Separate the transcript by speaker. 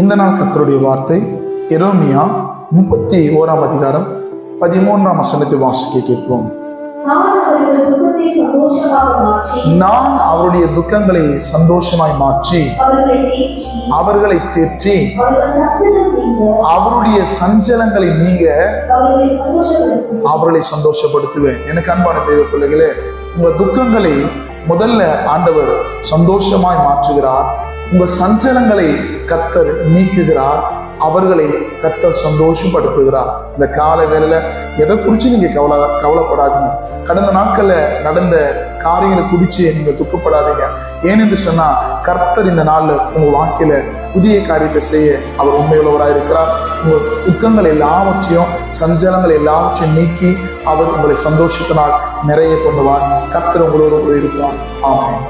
Speaker 1: இந்த நாள் கர்த்தருடைய வார்த்தை எரேமியா 31 அதிகாரம் 13 வசனத்தை வாசிக்க கேட்போம். நான் அவருடைய துக்கங்களை சந்தோஷமாய் மாற்றி அவர்களை தேற்றி அவருடைய சஞ்சலங்களை நீங்க அவர்களை சந்தோஷப்படுத்துவேன். எனக்கு அன்பான தேவ பிள்ளைகளே, உங்க துக்கங்களை முதல்ல ஆண்டவர் சந்தோஷமாய் மாற்றுகிறார். உங்க சஞ்சலங்களை கர்த்தர் நீக்குகிறார். அவர்களை கர்த்தர் சந்தோஷப்படுத்துகிறார். இந்த கால வேளையில எதை குறிச்சு நீங்க கவலைப்படாதீங்க. கடந்த நாட்கள்ல நடந்த காரியங்களை குறிச்சு நீங்க துக்கப்படாதீங்க. ஏனென்று சொன்னா கர்த்தர் இந்த நாள்ல உங்க வாழ்க்கையில புதிய காரியத்தை செய்ய அவர் உண்மையுள்ளவராக இருக்கிறார். உங்க துக்கங்கள் எல்லாவற்றையும் சஞ்சலங்கள் எல்லாவற்றையும் நீக்கி அவர் உங்களை சந்தோஷத்தினால் நிறைய பண்ணுவார். கர்த்தர் உங்களோடு இருப்பார். ஆமென்.